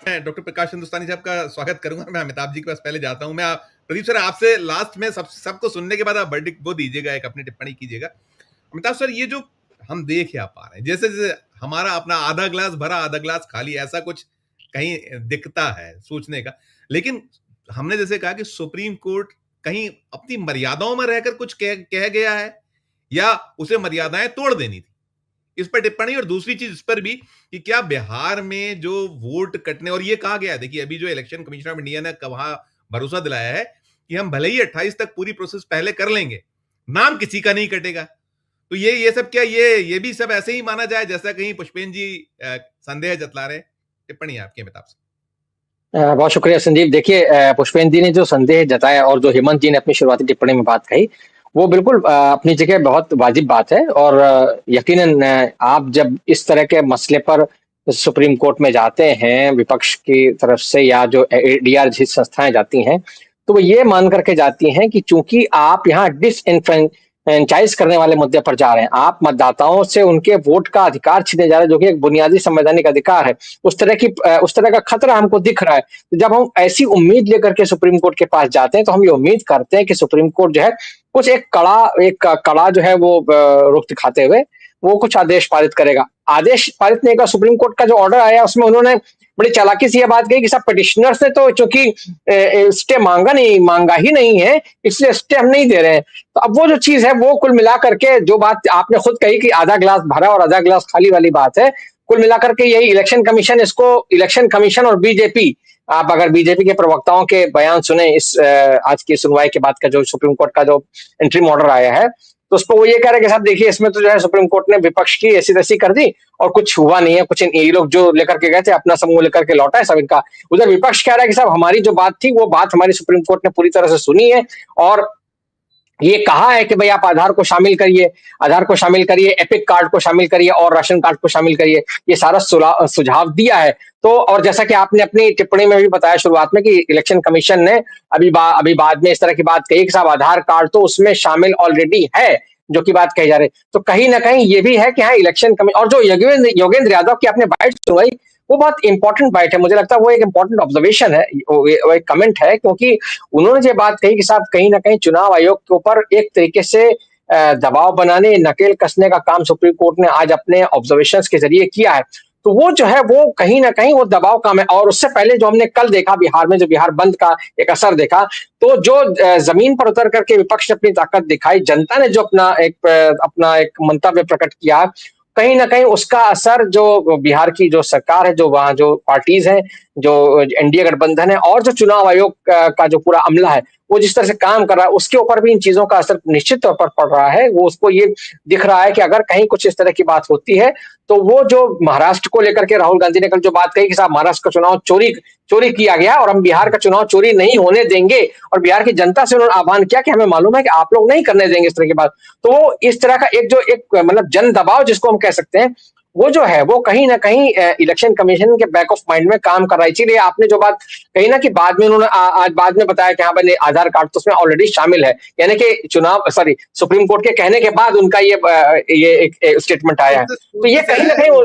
मैं डॉक्टर प्रकाश हिंदुस्तानी साहब का स्वागत करूंगा। मैं अमिताभ जी के पास पहले जाता हूं। मैं प्रदीप सर आपसे लास्ट में सबको सुनने के बाद आप वर्डिक्ट वो दीजिएगा, एक अपनी टिप्पणी कीजिएगा। अमिताभ सर, ये जो हम देख या पा रहे हैं, जैसे जैसे हमारा अपना आधा ग्लास भरा आधा ग्लास खाली, ऐसा कुछ कहीं दिखता है सोचने का। लेकिन हमने जैसे कहा कि सुप्रीम कोर्ट कहीं अपनी मर्यादाओं में रहकर कुछ कह गया है या उसे मर्यादाएं तोड़ देनी थी, इस पर टिप्पणी। और दूसरी चीज इस पर भी कि क्या बिहार में जो वोट कटने, और ये कहा गया है, देखिए अभी जो इलेक्शन कमीशन ऑफ इंडिया ने वहां भरोसा दिलाया है कि हम भले ही 28 तक पूरी प्रोसेस पहले कर लेंगे, नाम किसी का नहीं कटेगा। तो ये सब क्या ये भी सब ऐसे ही माना जाए जैसा कहीं पुष्पेंद्र जी संदेह जतला रहे? टिप्पणी आपकी अमिताभ से। बहुत शुक्रिया संदीप। देखिए, पुष्पेंद्र जी ने जो संदेह जताया और जो हेमंत जी ने अपनी शुरुआती टिप्पणी में बात कही, वो बिल्कुल अपनी जगह बहुत वाजिब बात है। और यकीनन आप जब इस तरह के मसले पर सुप्रीम कोर्ट में जाते हैं विपक्ष की तरफ से, या जो एडीआर जैसी संस्थाएं जाती हैं, तो वो ये मान करके जाती हैं कि चूंकि आप यहाँ डिसइंफ्रेंचाइज करने वाले मुद्दे पर जा रहे हैं, आप मतदाताओं से उनके वोट का अधिकार छीने जा रहे हैं, जो कि एक बुनियादी संवैधानिक अधिकार है, उस तरह का खतरा हमको दिख रहा है। तो जब हम ऐसी उम्मीद लेकर के सुप्रीम कोर्ट के पास जाते हैं, तो हम ये उम्मीद करते हैं कि सुप्रीम कोर्ट जो है कुछ एक कड़ा जो है वो रुख दिखाते हुए वो कुछ आदेश पारित करेगा। आदेश पारित नहीं का, सुप्रीम कोर्ट का जो ऑर्डर आया उसमें उन्होंने बड़ी चालाकी से यह बात कही कि सब पिटिशनर्स ने तो चूंकि स्टे मांगा ही नहीं है, इसलिए स्टे हम नहीं दे रहे हैं। तो अब वो जो चीज है, वो कुल मिला करके जो बात आपने खुद कही कि आधा ग्लास भरा और आधा ग्लास खाली वाली बात है, कुल मिलाकर के यही इलेक्शन कमीशन और बीजेपी, आप अगर बीजेपी के प्रवक्ताओं के बयान सुने इस आज की सुनवाई के बाद का जो सुप्रीम कोर्ट का जो इंटरिम ऑर्डर आया है, तो उस पर वो ये कह रहे हैं कि साहब देखिए, इसमें तो जो है सुप्रीम कोर्ट ने विपक्ष की ऐसी तैसी कर दी और कुछ हुआ नहीं है। कुछ ये लोग जो लेकर के गए थे अपना समूह लेकर के लौटा है सब इनका। उधर विपक्ष कह रहा है कि साहब हमारी जो बात थी वो बात हमारी सुप्रीम कोर्ट ने पूरी तरह से सुनी है और ये कहा है कि भाई आप आधार को शामिल करिए, एपिक कार्ड को शामिल करिए और राशन कार्ड को शामिल करिए, ये सारा सुझाव दिया है। तो और जैसा कि आपने अपनी टिप्पणी में भी बताया शुरुआत में कि इलेक्शन कमीशन ने अभी बाद में इस तरह की बात कही कि साहब आधार कार्ड तो उसमें शामिल ऑलरेडी है, जो की बात कही जा रही। तो कहीं ना कहीं ये भी है कि हाँ, इलेक्शन कमीशन और जो योगेंद्र यादव की आपने बाइट सुनवाई, वो बहुत इंपॉर्टेंट बाइट है। मुझे लगता है वो एक इंपॉर्टेंट ऑब्जर्वेशन है, वो एक कमेंट है, क्योंकि उन्होंने जो बात कही कि साहब कहीं ना कहीं चुनाव आयोग के ऊपर एक तरीके से दबाव बनाने, नकेल कसने का काम सुप्रीम कोर्ट ने आज अपने ऑब्जर्वेशंस के जरिए किया है। तो वो जो है वो कहीं ना कहीं वो दबाव काम है। और उससे पहले जो हमने कल देखा बिहार में, जो बिहार बंद का एक असर देखा, तो जो जमीन पर उतर करके विपक्ष ने अपनी ताकत दिखाई, जनता ने जो अपना एक मंतव्य प्रकट किया, कहीं ना कहीं उसका असर जो बिहार की जो सरकार है, जो वहाँ जो पार्टीज हैं, जो एनडीए गठबंधन है और जो चुनाव आयोग का जो पूरा अमला है, वो जिस तरह से काम कर रहा है, उसके ऊपर भी इन चीजों का असर निश्चित तौर पर पड़ रहा है। वो उसको ये दिख रहा है कि अगर कहीं कुछ इस तरह की बात होती है, तो वो जो महाराष्ट्र को लेकर के राहुल गांधी ने कल जो बात कही कि साहब महाराष्ट्र का चुनाव चोरी किया गया और हम बिहार का चुनाव चोरी नहीं होने देंगे, और बिहार की जनता से उन्होंने आह्वान किया कि हमें मालूम है कि आप लोग नहीं करने देंगे इस तरह की बात। तो वो इस तरह का एक मतलब जन दबाव जिसको हम कह सकते हैं, वो जो है वो कहीं ना कहीं इलेक्शन कमीशन के बैक ऑफ माइंड में काम कर रहा है। इसीलिए आपने जो बात कही ना कि बाद में उन्होंने आज बाद में बताया कि हाँ भाई आधार कार्ड तो उसमें ऑलरेडी शामिल है, यानी कि सुप्रीम कोर्ट के कहने के बाद उनका ये एक स्टेटमेंट आया है। तो ये कहीं ना कहीं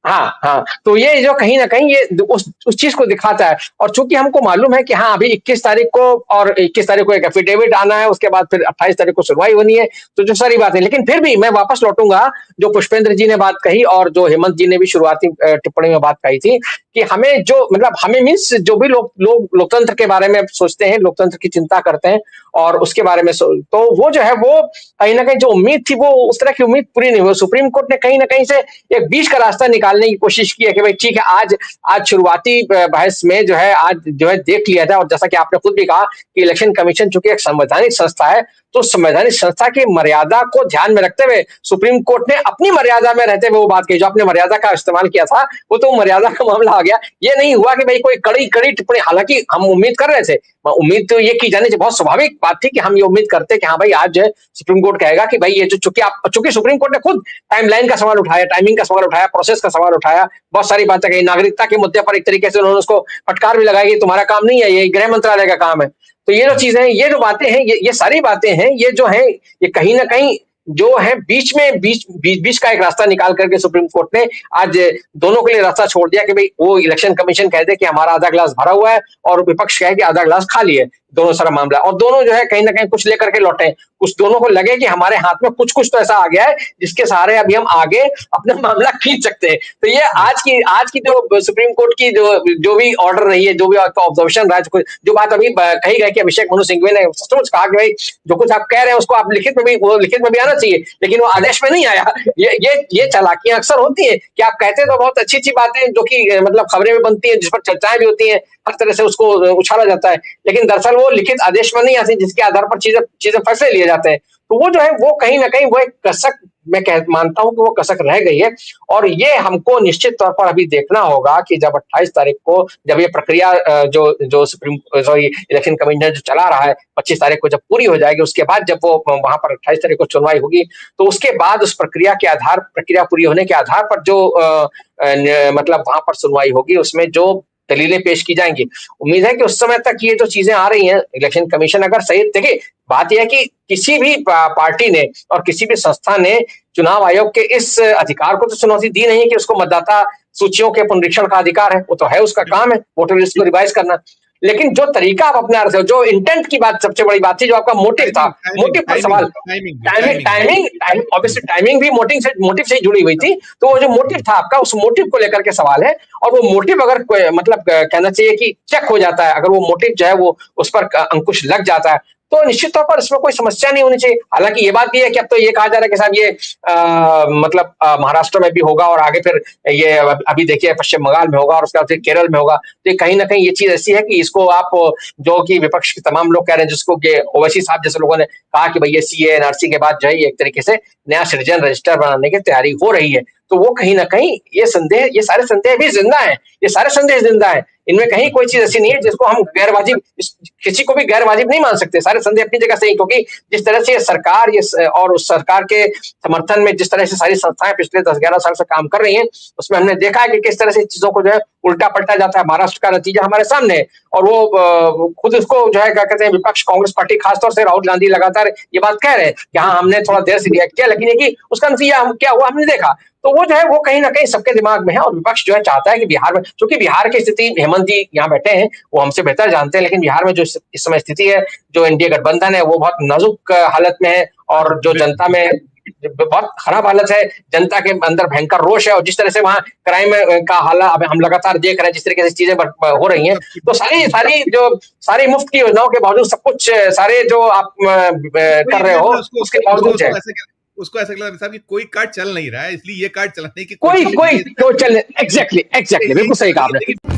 हाँ, तो ये जो कहीं ना कहीं ये उस चीज को दिखाता है। और चूंकि हमको मालूम है कि हाँ, अभी 21 तारीख को और 21 तारीख को एक एफिडेविट आना है, उसके बाद फिर 28 तारीख को सुनवाई होनी है, तो जो सारी बातें, लेकिन फिर भी मैं वापस लौटूंगा जो पुष्पेंद्र जी ने बात कही और जो हेमंत जी ने भी शुरुआती टिप्पणी में बात कही थी कि हमें मीन्स जो भी लोग लोकतंत्र के बारे में सोचते हैं, लोकतंत्र की चिंता करते हैं और उसके बारे में तो वो जो है वो कहीं ना कहीं जो उम्मीद थी वो उस तरह की उम्मीद पूरी नहीं हुई। सुप्रीम कोर्ट ने कहीं ना कहीं से एक बीच का रास्ता निकालने की कोशिश की है कि भाई ठीक है, आज शुरुआती बहस में जो है आज जो है देख लिया था। और जैसा कि आपने खुद भी कहा कि इलेक्शन कमीशन चूंकि एक संवैधानिक संस्था है, तो संवैधानिक संस्था की मर्यादा को ध्यान में रखते हुए सुप्रीम कोर्ट ने अपनी मर्यादा में रहते हुए वो बात की। जो आपने मर्यादा का इस्तेमाल किया था, वो तो मर्यादा का मामला आ गया। ये नहीं हुआ कि भाई कोई कड़ी टिप्पणी, हालांकि हम उम्मीद कर रहे थे, उम्मीद तो ये की जानी चाहिए, बहुत स्वाभाविक बात थी कि हम ये उम्मीद करते कि हाँ भाई आज जो है सुप्रीम कोर्ट कहेगा कि भाई ये जो चूंकि सुप्रीम कोर्ट ने खुद टाइमलाइन का सवाल उठाया, टाइमिंग का सवाल उठाया, प्रोसेस का सवाल उठाया, बहुत सारी बातें कही, नागरिकता के मुद्दे पर एक तरीके से उन्होंने उसको फटकार भी लगाई कि तुम्हारा काम नहीं है, ये गृह मंत्रालय का काम है। तो ये जो चीजें हैं, ये जो बातें हैं, ये सारी बातें हैं, ये जो है ये कहीं ना कहीं जो है बीच का एक रास्ता निकाल करके सुप्रीम कोर्ट ने आज दोनों के लिए रास्ता छोड़ दिया कि भाई वो इलेक्शन कमीशन कह दे कि हमारा आधा ग्लास भरा हुआ है और विपक्ष कहे कि आधा ग्लास खाली है, दोनों सारा मामला, और दोनों जो है कहीं ना कहीं कुछ लेकर के लौटे, कुछ दोनों को लगे कि हमारे हाथ में कुछ तो ऐसा आ गया है जिसके सहारे अभी हम आगे अपना मामला खींच सकते हैं। तो ये आज की जो सुप्रीम कोर्ट की जो भी ऑर्डर रही है, जो भी आपका ऑब्जर्वेशन रहा है, जो बात अभी कही गई कि अभिषेक मनु सिंघवी ने सचमुच कहा कि भाई जो कुछ आप कह रहे हैं उसको आप लिखित में भी आना चाहिए, लेकिन वो आदेश में नहीं आया। ये चालाकियां अक्सर होती है कि आप कहते तो बहुत अच्छी बातें जो कि मतलब खबरें भी बनती है, जिस पर चर्चाएं भी होती हैं, हर तरह से उसको उछाला जाता है, लेकिन दरअसल वो लिखित आदेश में नहीं आती जिसके आधार पर चीजें फैसले लिए जाते हैं। तो वो जो है वो कहीं ना कहीं वो एक कसक, मैं मानता हूं कि वो कसक रह गई है, और ये हमको निश्चित तौर पर अभी देखना होगा कि जब 28 तारीख को जब ये प्रक्रिया जो इलेक्शन कमीशन जो चला रहा है 25 तारीख को जब पूरी हो जाएगी, उसके बाद जब वो वहां पर 28 तारीख को सुनवाई होगी, तो उसके बाद उस प्रक्रिया पूरी होने के आधार पर जो मतलब वहां पर सुनवाई होगी, उसमें जो दलीलें पेश की जाएंगी, उम्मीद है कि उस समय तक ये जो चीजें आ रही हैं, इलेक्शन कमीशन अगर सही, देखिए बात यह है कि किसी भी पार्टी ने और किसी भी संस्था ने चुनाव आयोग के इस अधिकार को तो चुनौती दी नहीं है कि उसको मतदाता सूचियों के पुनरीक्षण का अधिकार है, वो तो है, उसका काम है वोटर लिस्ट को रिवाइज करना, लेकिन जो तरीका आप अपना रहे हो, जो इंटेंट की बात सबसे बड़ी बात थी, जो आपका मोटिव था, मोटिव पर सवाल, ऑब्वियसली टाइमिंग भी मोटिव से जुड़ी हुई थी, तो वो जो मोटिव था आपका, उस मोटिव को लेकर के सवाल है, और वो मोटिव अगर मतलब कहना चाहिए कि चेक हो जाता है, अगर वो मोटिव जो है वो उस पर अंकुश लग जाता है, तो निश्चित तौर पर इसमें कोई समस्या नहीं होनी चाहिए। हालांकि ये बात भी है कि अब तो ये कहा जा रहा है कि साहब ये मतलब महाराष्ट्र में भी होगा, और आगे फिर ये अभी देखिए पश्चिम बंगाल में होगा, और उसके बाद फिर केरल में होगा, तो ये कहीं ना कहीं ये चीज ऐसी है कि इसको आप, जो कि विपक्ष के तमाम लोग कह रहे हैं, जिसको ओवैसी साहब जैसे लोगों ने कहा कि भाई ये सीए एनआरसी के बाद जो है एक तरीके से नया सिटीजन रजिस्टर बनाने की तैयारी हो रही है, तो वो कहीं ना कहीं ये सारे संदेह भी जिंदा है, ये सारे संदेह जिंदा है, इनमें कहीं कोई चीज ऐसी नहीं है जिसको हम गैरवाजिब, किसी को भी गैरवाजिब नहीं मान सकते, सारे संदेह अपनी जगह सही, क्योंकि जिस तरह से सरकार ये और उस सरकार के समर्थन में जिस तरह से सारी संस्थाएं पिछले 10-11 साल से काम कर रही हैं, उसमें हमने देखा है कि किस तरह से चीजों को जो है उल्टा पलटा जाता है। महाराष्ट्र का नतीजा हमारे सामने है, और वो खुद उसको जो है क्या कहते हैं, विपक्ष कांग्रेस पार्टी खासतौर से राहुल गांधी लगातार ये बात कह रहे हैं कि हाँ हमने थोड़ा देर से रिएक्ट किया, लेकिन ये कि उसका नतीजा क्या हुआ हमने देखा, तो वो जो है वो कहीं ना कहीं सबके दिमाग में है, और विपक्ष जो है चाहता है कि बिहार में, क्योंकि बिहार की स्थिति हेमंत जी यहाँ बैठे हैं वो हमसे बेहतर जानते हैं, लेकिन बिहार में जो इस समय स्थिति है, जो एनडीए गठबंधन है वो बहुत नाजुक हालत में है, और जो जनता में बहुत खराब हालत है, जनता के अंदर भयंकर रोष है, और जिस तरह से वहाँ क्राइम का हालात हम लगातार देख रहे हैं, जिस तरीके से चीजें हो रही हैं, तो सारी मुफ्त की योजनाओं के बावजूद सब कुछ, सारे जो आप कर रहे हो उसके बावजूद है, उसको ऐसा लग रहा है कि कोई कार्ड चल नहीं रहा है, इसलिए ये कार्ड चलाने की कोई चल, एग्जैक्टली बिल्कुल सही कहा आपने।